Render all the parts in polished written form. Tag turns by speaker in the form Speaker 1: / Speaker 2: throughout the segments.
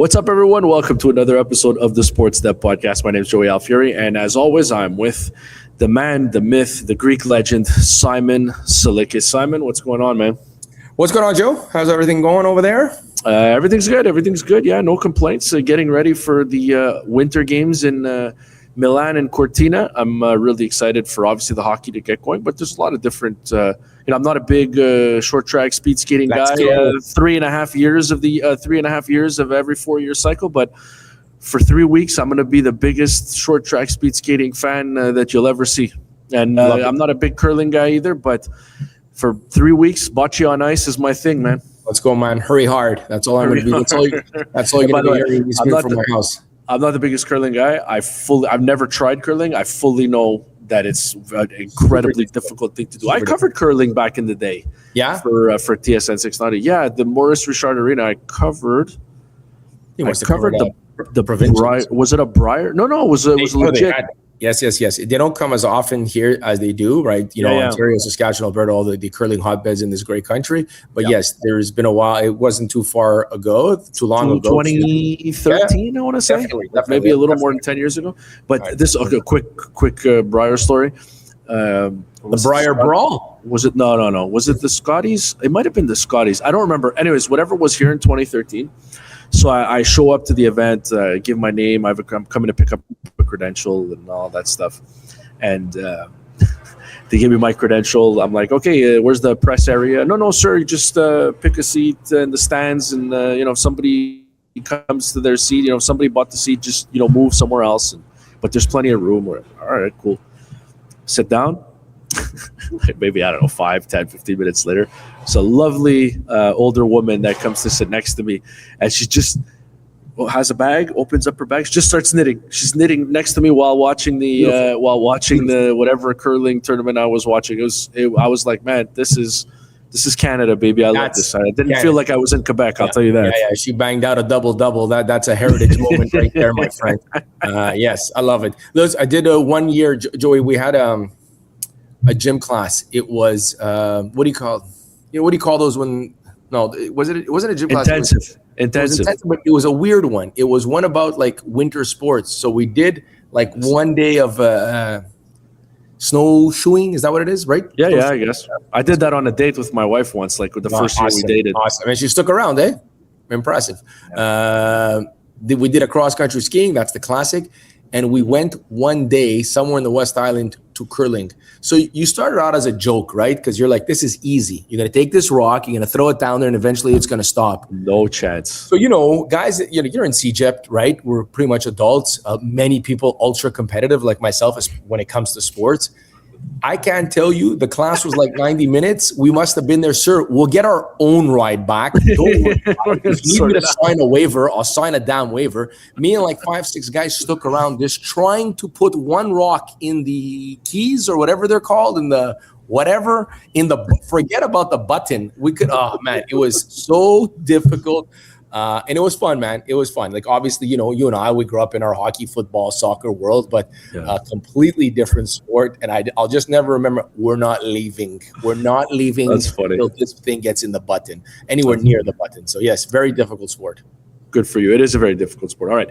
Speaker 1: What's up, everyone? Welcome to another episode of the Sports Dép Podcast. My name is Joey Alfieri, and as always, I'm with the man, the myth, the Greek legend, Simon Tsalikis. Simon, what's going on, man?
Speaker 2: What's going on, Joe? How's everything going over there?
Speaker 1: Everything's good. Everything's good. Yeah, no complaints. Getting ready for the winter games in Milan and Cortina. I'm really excited for, obviously, the hockey to get going, but there's a lot of different I'm not a big short track speed skating guy. 3.5 years of the 3.5 years of every 4-year cycle, but for 3 weeks, I'm going to be the biggest short track speed skating fan that you'll ever see. And I'm not a big curling guy either, but for 3 weeks, bocce on ice is my thing, man.
Speaker 2: Let's go, man. Hurry hard. That's all I'm going to be. That's all you're going to be hearing from my house.
Speaker 1: I'm not the biggest curling guy. I've never tried curling. I fully know that it's an incredibly difficult thing to do. I covered curling back in the day.
Speaker 2: Yeah?
Speaker 1: For TSN 690. Yeah, the Maurice Richard Arena. I covered the provincial. Was it a Briar? No, it was legit.
Speaker 2: Yes. They don't come as often here as they do, right? Ontario, Saskatchewan, Alberta, all the curling hotbeds in this great country. But yes, there's been a while. It wasn't too long ago.
Speaker 1: 2013, I want to say. Definitely, maybe a little more than 10 years ago. But right. This, okay, quick Briar story.
Speaker 2: The Briar Brawl?
Speaker 1: Was it? No. Was it the Scotties? It might have been the Scotties. I don't remember. Anyways, whatever was here in 2013. So I show up to the event, give my name. I'm coming to pick up a credential and all that stuff. And they give me my credential. I'm like, okay, where's the press area? No, sir. You just pick a seat in the stands. And, if somebody comes to their seat, if somebody bought the seat, just, move somewhere else. But there's plenty of room. All right, cool. Sit down. Maybe, I don't know, 5, 10, 15 minutes later. It's a lovely older woman that comes to sit next to me, and she just has a bag, opens up her bag, she just starts knitting. She's knitting next to me while watching the whatever curling tournament I was watching. I was like, man, this is Canada, baby. I love this. I didn't feel like I was in Quebec. I'll tell you that.
Speaker 2: Yeah. She banged out a double. That's a heritage moment right there, my friend. Yes, I love it. Look, I did 1 year, Joey. We had a gym class. It was what do you call those when? No, it wasn't a gym class.
Speaker 1: Intensive.
Speaker 2: But it was a weird one. It was one about like winter sports. So we did like 1 day of snowshoeing. Is that what it is? Right?
Speaker 1: Yeah, I guess. I did that on a date with my wife once, like with the first year we dated.
Speaker 2: Awesome. And she stuck around, eh? Impressive. We did a cross country skiing. That's the classic. And we went 1 day somewhere in the West Island to curling. So you started out as a joke, right? Because you're like, this is easy. You're going to take this rock, you're going to throw it down there, and eventually it's going to stop.
Speaker 1: No chance.
Speaker 2: So, guys, you're in CJEP, right? We're pretty much adults. Many people ultra competitive like myself when it comes to sports. I can't tell you. The class was like 90 minutes. We must have been there, sir. We'll get our own ride back. Don't worry about it. If you need me to sign a waiver, I'll sign a damn waiver. Me and like 5-6 guys stuck around this trying to put one rock in the keys or whatever they're called, forget about the button. We could, oh man, it was so difficult. And it was fun, man. It was fun. Like, obviously, you and I, we grew up in our hockey, football, soccer world, but completely different sport. And I'll just never remember, we're not leaving.
Speaker 1: That's funny.
Speaker 2: Until this thing gets in the button, anywhere near the button. So, yes, very difficult sport.
Speaker 1: Good for you. It is a very difficult sport. All right.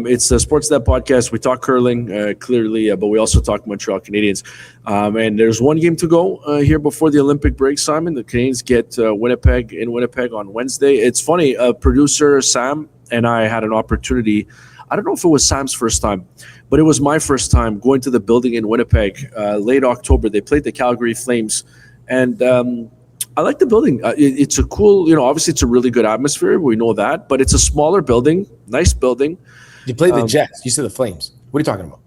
Speaker 1: It's the Sports Dép Podcast. We talk curling, clearly, but we also talk Montreal Canadiens. And there's one game to go here before the Olympic break, Simon. The Canadiens get Winnipeg on Wednesday. It's funny. Producer Sam and I had an opportunity. I don't know if it was Sam's first time, but it was my first time going to the building in Winnipeg late October. They played the Calgary Flames. And I like the building. It's a cool, obviously it's a really good atmosphere. We know that, but it's a smaller building, nice building.
Speaker 2: You played the Jets. You said the Flames. What are you talking about?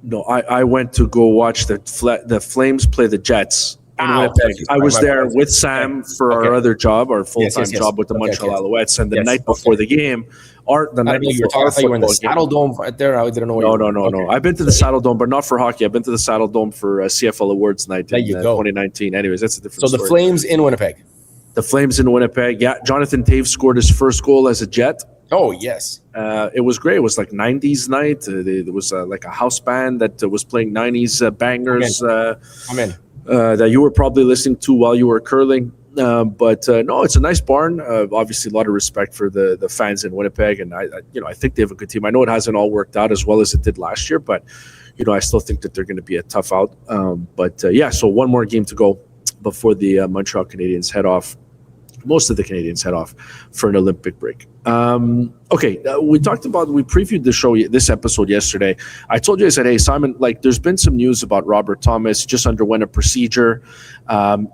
Speaker 1: No, I went to go watch the Flames play the Jets. I was there with Sam for our other job, our full-time job with the Montreal Alouettes. And the night before the game, the night before
Speaker 2: you were in the Saddle Dome right there. I didn't know.
Speaker 1: No. I've been to the Saddle Dome, but not for hockey. I've been to the Saddle Dome for CFL Awards night in 2019. Anyways, that's a different story.
Speaker 2: So the Flames in Winnipeg.
Speaker 1: The Flames in Winnipeg. Yeah, Jonathan Taves scored his first goal as a Jet.
Speaker 2: Oh, yes.
Speaker 1: It was great. It was like 90s night. There was like a house band that was playing 90s bangers.
Speaker 2: I'm in.
Speaker 1: That you were probably listening to while you were curling. But no, it's a nice barn. Obviously, a lot of respect for the fans in Winnipeg, and I think they have a good team. I know it hasn't all worked out as well as it did last year, but I still think that they're going to be a tough out. So one more game to go before the Montreal Canadiens head off. Most of the Canadians head off for an Olympic break. We previewed the show, this episode yesterday. I told you, I said, hey, Simon, there's been some news about Robert Thomas, just underwent a procedure, and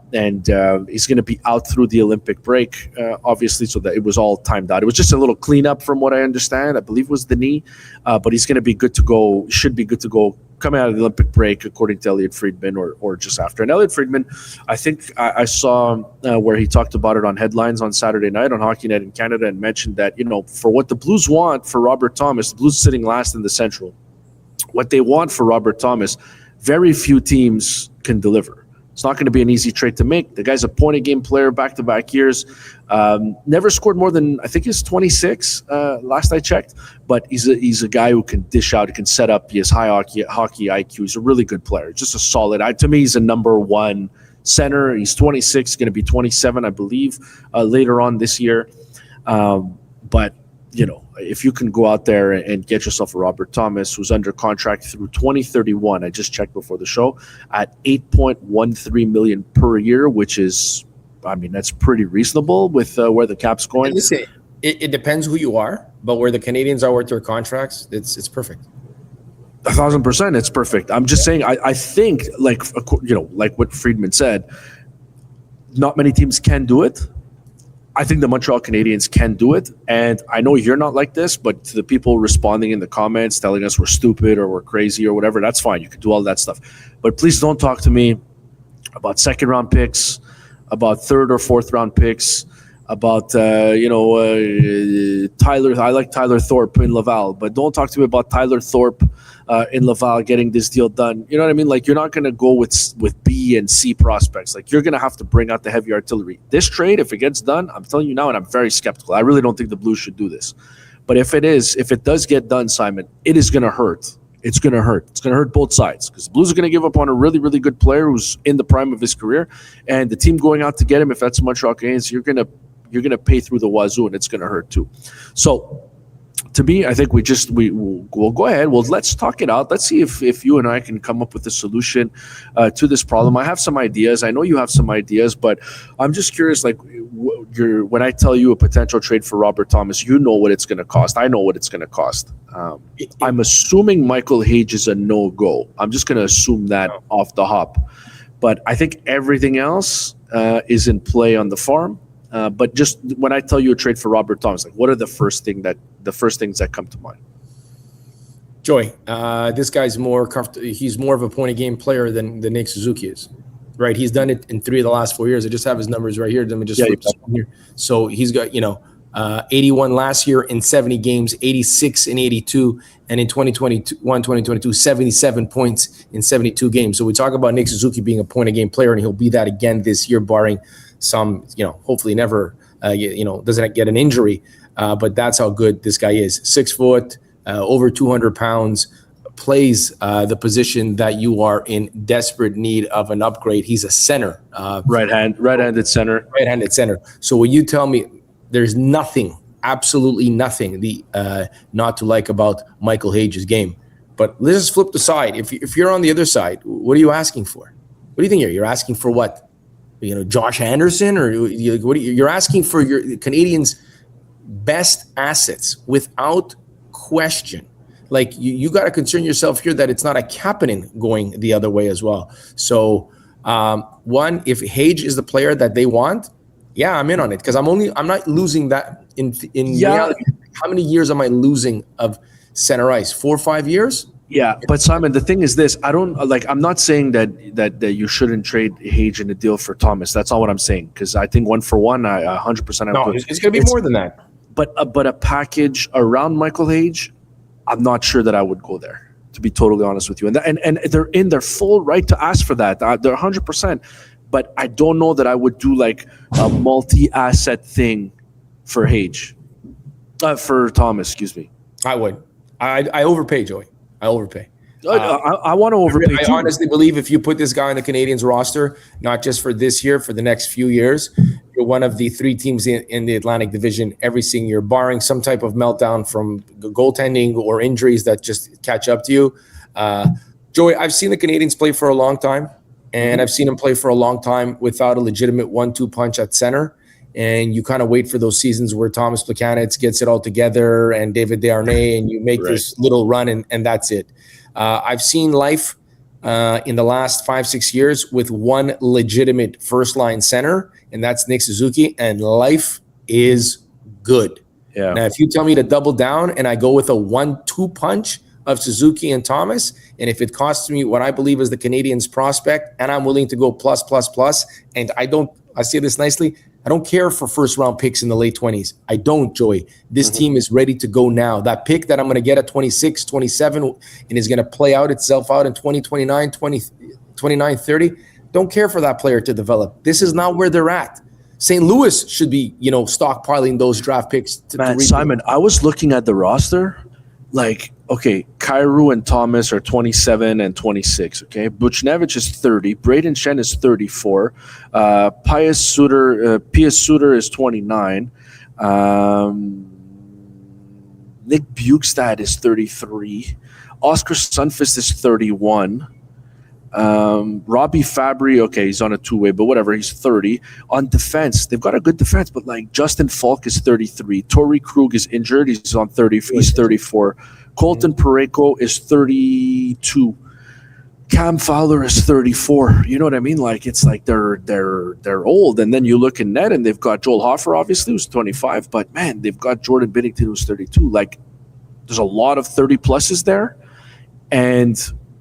Speaker 1: he's going to be out through the Olympic break, obviously, so that it was all timed out. It was just a little cleanup from what I understand. I believe it was the knee, but he's going to be good to go, should be good to go coming out of the Olympic break, according to Elliotte Friedman, or just after. And Elliotte Friedman, I think I saw where he talked about it on headlines on Saturday night on HockeyNet in Canada, and mentioned that, for what the Blues want for Robert Thomas, the Blues sitting last in the Central, what they want for Robert Thomas, very few teams can deliver. It's not going to be an easy trade to make. The guy's a point-a-game player back-to-back years. Never scored more than, I think he's 26, last I checked. But he's a guy who can dish out, he can set up, he has high hockey IQ. He's a really good player, just a solid. To me, he's a number one center. He's 26, going to be 27, I believe, later on this year. But if you can go out there and get yourself a Robert Thomas, who's under contract through 2031, I just checked before the show, at $8.13 million per year, which is, that's pretty reasonable with where the cap's going.
Speaker 2: Listen, it depends who you are, but where the Canadians are with their contracts, it's perfect.
Speaker 1: 1,000%, it's perfect. I'm just saying, I think, like what Friedman said, not many teams can do it. I think the Montreal Canadiens can do it, and I know you're not like this, but to the people responding in the comments, telling us we're stupid or we're crazy or whatever, that's fine. You can do all that stuff. But please don't talk to me about second-round picks, about third- or fourth-round picks, about, Tyler. I like Tyler Thorpe in Laval, but don't talk to me about Tyler Thorpe in Laval getting this deal done. You know what I mean? You're not going to go with B and C prospects. You're going to have to bring out the heavy artillery. This trade, if it gets done, I'm telling you now, and I'm very skeptical. I really don't think the Blues should do this. But if it does get done, Simon, it is going to hurt. It's going to hurt. It's going to hurt both sides, because the Blues are going to give up on a really, really good player who's in the prime of his career, and the team going out to get him, if that's Montreal Canadiens, you're going to pay through the wazoo, and it's going to hurt too. So, to me, I think we'll go ahead. Well, let's talk it out. Let's see if you and I can come up with a solution to this problem. I have some ideas. I know you have some ideas, but I'm just curious. When I tell you a potential trade for Robert Thomas, you know what it's going to cost. I know what it's going to cost. I'm assuming Michael Hage is a no-go. I'm just going to assume that off the hop. But I think everything else is in play on the farm. But just when I tell you a trade for Robert Thomas, what are the first things that come to mind?
Speaker 2: Joey, this guy's more comfortable. He's more of a point-a-game player than Nick Suzuki is, right? He's done it in 3 of the last 4 years. I just have his numbers right here. Let me just flip that here. So he's got 81 last year in 70 games, 86 in 82, and in 2022, 77 points in 72 games. So we talk about Nick Suzuki being a point-a-game player, and he'll be that again this year, barring some, hopefully never, doesn't get an injury. But that's how good this guy is. 6 foot, over 200 pounds, plays the position that you are in desperate need of an upgrade. He's a center.
Speaker 1: Right-handed center.
Speaker 2: Right-handed center. So when you tell me there's nothing, absolutely nothing not to like about Michael Hage's game. But let's just flip the side. If you're on the other side, what are you asking for? What do you think you're asking for? What? Josh Anderson, or what? You're asking for your Canadians' best assets without question. You got to concern yourself here that it's not a Kapanen going the other way as well. So, one, if Hage is the player that they want, yeah, I'm in on it, because I'm not losing that in reality. How many years am I losing of center ice? 4 or 5 years?
Speaker 1: Yeah, but Simon, the thing is this: I'm not saying that you shouldn't trade Hage in a deal for Thomas. That's not what I'm saying, because I think 1 for 1, I 100%.
Speaker 2: No, it's going to be more than that.
Speaker 1: But a package around Michael Hage, I'm not sure that I would go there, to be totally honest with you. And they're in their full right to ask for that. They're 100%. But I don't know that I would do a multi-asset thing for Hage, for Thomas. Excuse me.
Speaker 2: I would. I overpay, Joey. I overpay.
Speaker 1: I want to overpay.
Speaker 2: I honestly believe if you put this guy on the Canadiens roster, not just for this year, for the next few years, you're one of the 3 teams in the Atlantic Division every single year, barring some type of meltdown from goaltending or injuries that just catch up to you. Joey, I've seen the Canadiens play for a long time, and I've seen them play for a long time without a legitimate 1-2 punch at center. And you kind of wait for those seasons where Thomas Plekanec gets it all together and David Desharnais, and you make this little run, and that's it. I've seen life in the last 5-6 years with one legitimate first-line center, and that's Nick Suzuki, and life is good.
Speaker 1: Yeah.
Speaker 2: Now, if you tell me to double down and I go with a 1-2 punch of Suzuki and Thomas, and if it costs me what I believe is the Canadiens prospect, and I'm willing to go plus, and I say this nicely, I don't care for first-round picks in the late 20s. I don't, Joey. This team is ready to go now. That pick that I'm going to get at 26, 27, and is going to play out itself out in 2029, 29, 30, don't care for that player to develop. This is not where they're at. St. Louis should be, stockpiling those draft picks.
Speaker 1: Simon, I was looking at the roster. Like, okay, Kyrou and Thomas are 27 and 26, okay? Buchnevich is 30. Braden Shen is 34. Pius Suter is 29. Nick Bjugstad is 33. Oscar Sundqvist is 31. Robbie Fabry, okay, he's on a 2-way, but whatever, he's 30. On defense, they've got a good defense, but like Justin Falk is 33. Torrey Krug is injured, he's on 30, he's 34. Colton Parayko is 32. Cam Fowler is 34. You know what I mean? Like, it's like they're old. And then you look in net, and they've got Joel Hofer, obviously, who's 25, but man, they've got Jordan Binnington, who's 32. Like, there's a lot of 30 pluses there, and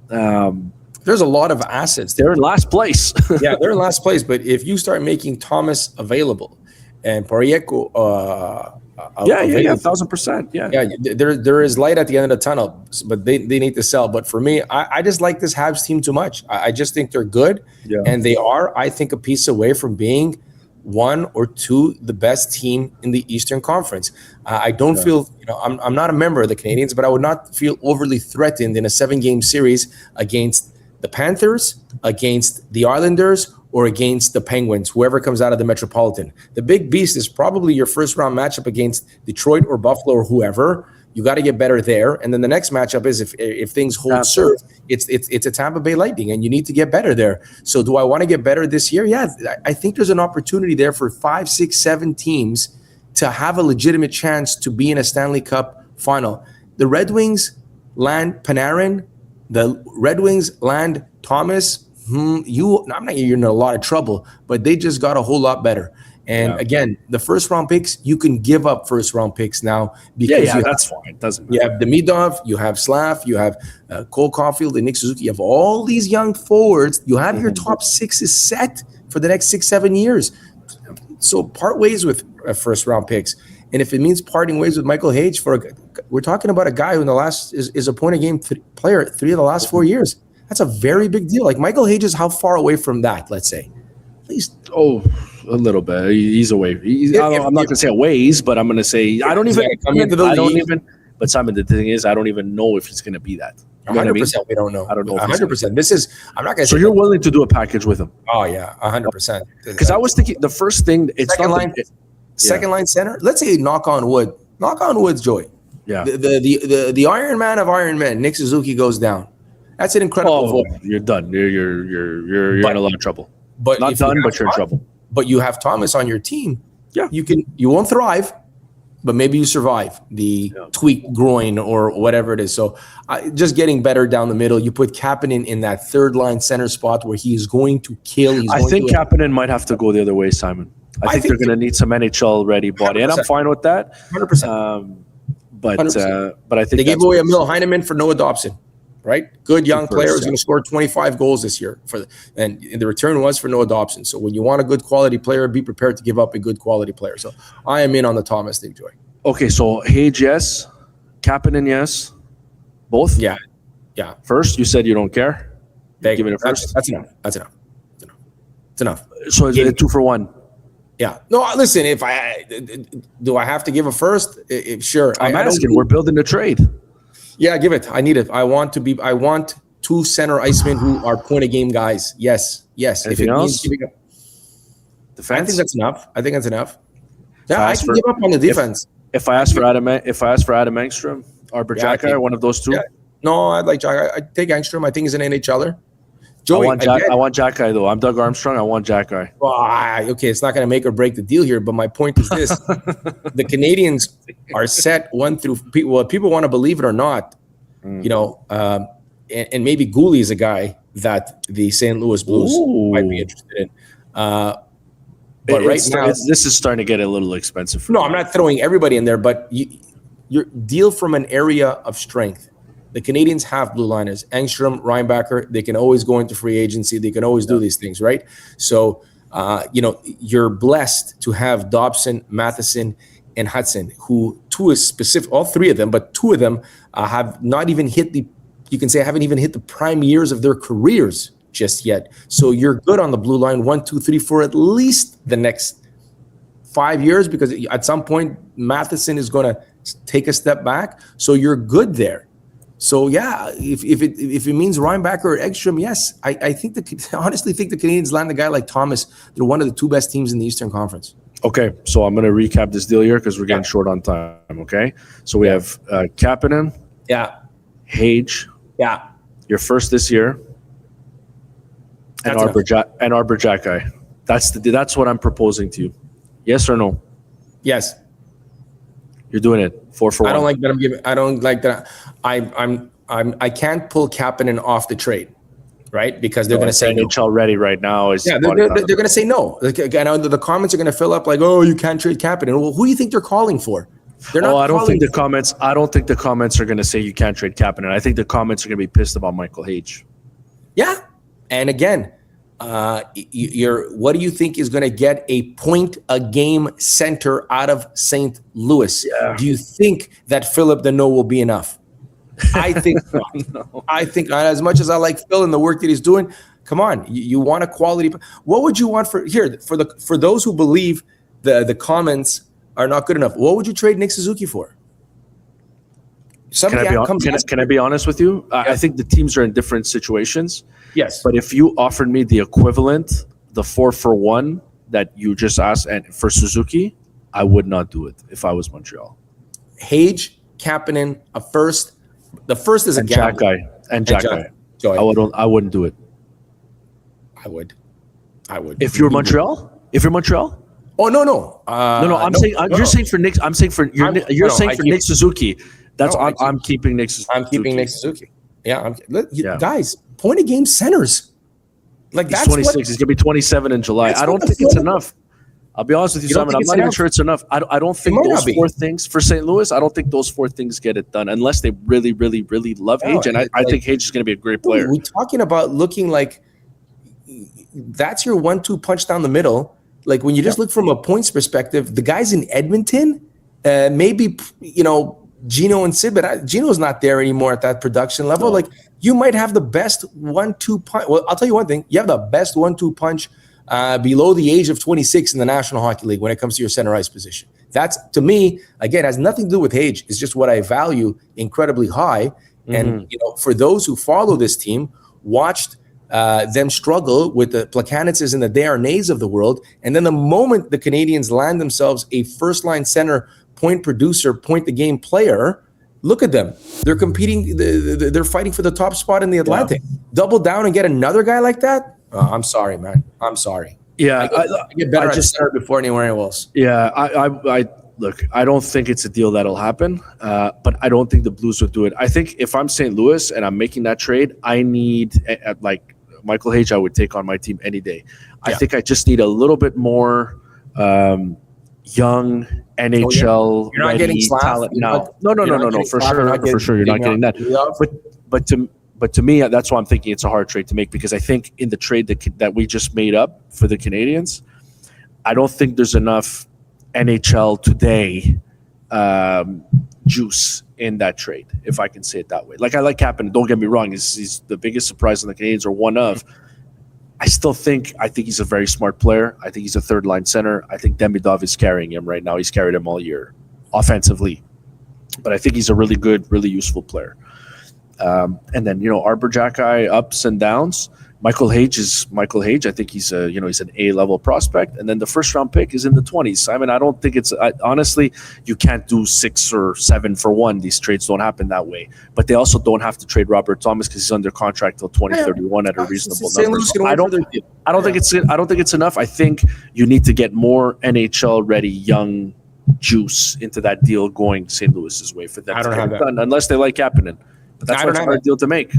Speaker 2: there's a lot of assets.
Speaker 1: They're in last place.
Speaker 2: Yeah, they're in last place. But if you start making Thomas available and Parayko,
Speaker 1: 1,000%. Yeah,
Speaker 2: there is light at the end of the tunnel, but they need to sell. But for me, I just like this Habs team too much. I just think they're good, and they are, I think, a piece away from being 1 or 2 the best team in the Eastern Conference. I don't feel, I'm not a member of the Canadiens, but I would not feel overly threatened in a 7-game series against the Panthers, against the Islanders, or against the Penguins, whoever comes out of the Metropolitan. The big beast is probably your first-round matchup against Detroit or Buffalo or whoever. You got to get better there. And then the next matchup is if things hold serve, it's a Tampa Bay Lightning, and you need to get better there. So do I want to get better this year? Yeah, I think there's an opportunity there for 5, 6, 7 teams to have a legitimate chance to be in a Stanley Cup final. The Red Wings land Panarin. The Red Wings land Thomas. I'm not you're in a lot of trouble, but they just got a whole lot better. And again, the first-round picks, you can give up first-round picks now because
Speaker 1: that's fine. Doesn't matter.
Speaker 2: You have Demidov, you have Slav, you have Cole Caulfield and Nick Suzuki. You have all these young forwards. You have your top 6 is set for the next 6-7 years. So part ways with first-round picks. And if it means parting ways with Michael Hage, we're talking about a guy who in the last is a point-a-game player 3 of the last 4 years. That's a very big deal. Like Michael Hage is how far away from that, let's say? At least
Speaker 1: a little bit. He's away. I'm not going to say a ways, but I'm going to say I don't even. But Simon, the thing is, I don't even know if he's going to be that.
Speaker 2: 100%. We don't know.
Speaker 1: I don't know.
Speaker 2: 100%. This is. I'm not going to.
Speaker 1: So you're willing to do a package with him?
Speaker 2: Oh yeah, 100%.
Speaker 1: Because I was thinking the first thing. It's
Speaker 2: second line center. Let's say knock on wood. Knock on wood, Joey.
Speaker 1: Yeah.
Speaker 2: The Iron Man of Iron Men, Nick Suzuki, goes down. That's an incredible vote.
Speaker 1: You're done. You're in a lot of trouble.
Speaker 2: But
Speaker 1: not done, but you're in trouble.
Speaker 2: But you have Thomas on your team.
Speaker 1: Yeah.
Speaker 2: You won't thrive, but maybe you survive the tweaked groin or whatever it is. So just getting better down the middle. You put Kapanen in that third line center spot where he is going to kill.
Speaker 1: I think Kapanen might have to go the other way, Simon. I think they're going to need some NHL ready body, 100%. And I'm fine with that.
Speaker 2: 100%.
Speaker 1: But I think
Speaker 2: they gave away Emil Heineman for Noah Dobson. Right? Good young player who's going to score 25 goals this year. And the return was for Noah Dobson. So when you want a good quality player, be prepared to give up a good quality player. So I am in on the Thomas thing, Joy.
Speaker 1: Okay, so Hage, yes. Kapanen, yes. Both?
Speaker 2: Yeah.
Speaker 1: First, you said you don't care. Give it a first.
Speaker 2: That's enough. It's enough.
Speaker 1: So it's a 2 for 1.
Speaker 2: Yeah. No, listen, do I have to give a first? Sure.
Speaker 1: I'm asking. We're building a trade.
Speaker 2: Yeah, give it. I need it. I want two center icemen who are point of game guys. Yes.
Speaker 1: Anything
Speaker 2: if it
Speaker 1: else?
Speaker 2: means giving up,
Speaker 1: Defense.
Speaker 2: I think that's enough. Yeah,
Speaker 1: I
Speaker 2: I
Speaker 1: ask
Speaker 2: can
Speaker 1: for-
Speaker 2: give up on the defense.
Speaker 1: If I ask for Adam Engstrom or Berjaka, one of those two,
Speaker 2: Yeah. No, I'd like Jack. I'd take Engstrom. I think he's an NHLer.
Speaker 1: I
Speaker 2: Joey,
Speaker 1: want Jacky though. I'm Doug Armstrong. I want Jacky.
Speaker 2: okay, it's not going to make or break the deal here, but my point is this: the Canadiens are set 1 through. Well, people want to believe it or not, and maybe Gooley is a guy that the St. Louis Blues might be interested in. But right now,
Speaker 1: this is starting to get a little expensive.
Speaker 2: I'm not throwing everybody in there, but you deal from an area of strength. The Canadiens have blue liners, Engstrom, Reinbacher. They can always go into free agency. They can always do these things, right? So, you're blessed to have Dobson, Matheson, and Hudson, who all three of them, but two of them have not even haven't even hit the prime years of their careers just yet. So you're good on the blue line 1, 2, 3, for at least the next 5 years, because at some point Matheson is going to take a step back. So you're good there. So yeah, if it means Reinbacher or Ekstrom, yes, I honestly think the Canadiens land a guy like Thomas. They're one of the 2 best teams in the Eastern Conference.
Speaker 1: Okay, so I'm going to recap this deal here because we're getting short on time. Okay, so we have Kapanen, Hage, your first this year, and Arbor Jacky. That's what I'm proposing to you. Yes or no?
Speaker 2: Yes.
Speaker 1: You're doing it 4 for 1.
Speaker 2: I don't like that. I can't pull Kapanen off the trade, right? Because they're going to say no.
Speaker 1: NHL ready right now is
Speaker 2: they're going to say no. The comments are going to fill up like, oh, you can't trade Kapanen. Well, who do you think they're calling for? They're not.
Speaker 1: I don't think the comments are going to say you can't trade Kapanen. I think the comments are going to be pissed about Michael Hage.
Speaker 2: Yeah, and again, what do you think is going to get a point a game center out of St. Louis?
Speaker 1: Yeah.
Speaker 2: Do you think that Philip Deneau will be enough? I think not.
Speaker 1: No.
Speaker 2: I think not. As much as I like Phil and the work that he's doing, come on, you want a quality. What would you want for those who believe the comments are not good enough? What would you trade Nick Suzuki for?
Speaker 1: Can I be honest with you? I think the teams are in different situations.
Speaker 2: Yes.
Speaker 1: But if you offered me the equivalent, the 4 for 1 that you just asked, and for Suzuki, I would not do it if I was Montreal.
Speaker 2: Hage, Kapanen, a first. The first is a gamble.
Speaker 1: Jacky. I wouldn't do it.
Speaker 2: I would.
Speaker 1: If you're Montreal?
Speaker 2: Oh no.
Speaker 1: No. You're saying for Nick. You're saying for Nick Suzuki. I'm keeping Nick Suzuki.
Speaker 2: I'm keeping Nick Suzuki. Yeah. Guys, point of game centers. Like
Speaker 1: he's 26. He's gonna be 27 in July. I don't think it's enough. I'll be honest with you, Simon. I'm not even sure it's enough. I don't think those 4 things for St. Louis. I don't think those 4 things get it done unless they really, really, really love Hage. And I think Hage is going to be a great player.
Speaker 2: We're talking about looking like that's your 1-2 punch down the middle. Like when you just look from a points perspective, the guys in Edmonton, maybe Gino and Sid, but Gino's not there anymore at that production level. No. Like you might have the best 1-2 punch. Well, I'll tell you one thing: you have the best 1-2 punch below the age of 26 in the National Hockey League when it comes to your center ice position. That's, to me, again, has nothing to do with Hage. It's just what I value incredibly high. Mm-hmm. And for those who follow this team, watched them struggle with the Plakanitzes and the Desharnays of the world, and then the moment the Canadiens land themselves a first-line center, point producer, point-the-game player, look at them. They're competing. They're fighting for the top spot in the Atlantic. Yeah. Double down and get another guy like that? I'm sorry, man. I'm sorry.
Speaker 1: Yeah,
Speaker 2: I get better at center before anywhere else.
Speaker 1: Yeah, I look. I don't think it's a deal that'll happen, but I don't think the Blues would do it. I think if I'm St. Louis and I'm making that trade, I need like Michael Hage. I would take on my team any day. I think I just need a little bit more young NHL
Speaker 2: You're not getting
Speaker 1: talent now. No, for sure, you're not getting that. But to me, that's why I'm thinking it's a hard trade to make, because I think in the trade that we just made up for the Canadiens, I don't think there's enough NHL today juice in that trade, if I can say it that way. Like, I like Kapanen, don't get me wrong, he's the biggest surprise on the Canadiens, or one of. I think he's a very smart player. I think he's a third-line center. I think Demidov is carrying him right now. He's carried him all year offensively. but I think he's a really good, really useful player. And then, Arbor Jackeye ups and downs. Michael Hage is Michael Hage. I think he's he's an A-level prospect. And then the first round pick is in the 20s. Simon, I don't think honestly, you can't do 6 or 7 for 1. These trades don't happen that way. But they also don't have to trade Robert Thomas because he's under contract till 2031 at a reasonable number. So I don't think it's enough. I think you need to get more NHL ready young juice into that deal going St. Louis's way for them to get it done, unless they like Kapanen. But that's a hard deal to make.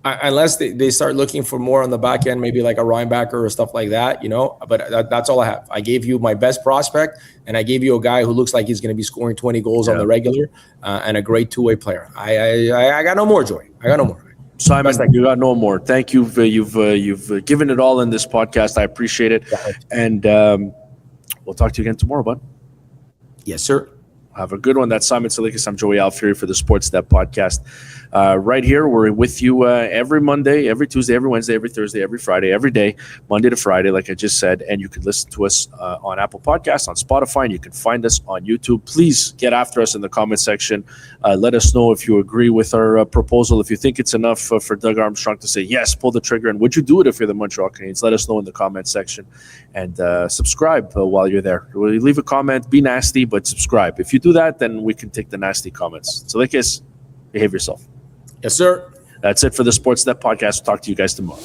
Speaker 2: Unless they start looking for more on the back end, maybe like a Reinbacker or stuff like that, But that's all I have. I gave you my best prospect, and I gave you a guy who looks like he's going to be scoring 20 goals on the regular, and a great two-way player. I got no more, Joey. I got no more.
Speaker 1: Simon, you got no more. Thank you. You've given it all in this podcast. I appreciate it, and we'll talk to you again tomorrow, bud.
Speaker 2: Yes, sir.
Speaker 1: Have a good one. That's Simon Tsalikis. I'm Joey Alfieri for the Sports Dép Podcast. Right here, we're with you every Monday, every Tuesday, every Wednesday, every Thursday, every Friday, every day, Monday to Friday, like I just said. And you can listen to us on Apple Podcasts, on Spotify, and you can find us on YouTube. Please get after us in the comment section. Let us know if you agree with our proposal. If you think it's enough for Doug Armstrong to say, yes, pull the trigger. And would you do it if you're the Montreal Canadiens? Let us know in the comment section. And subscribe while you're there. Leave a comment. Be nasty, but subscribe. If you do that, then we can take the nasty comments. So, behave yourself.
Speaker 2: Yes, sir.
Speaker 1: That's it for the Sports Dép Podcast. We'll talk to you guys tomorrow.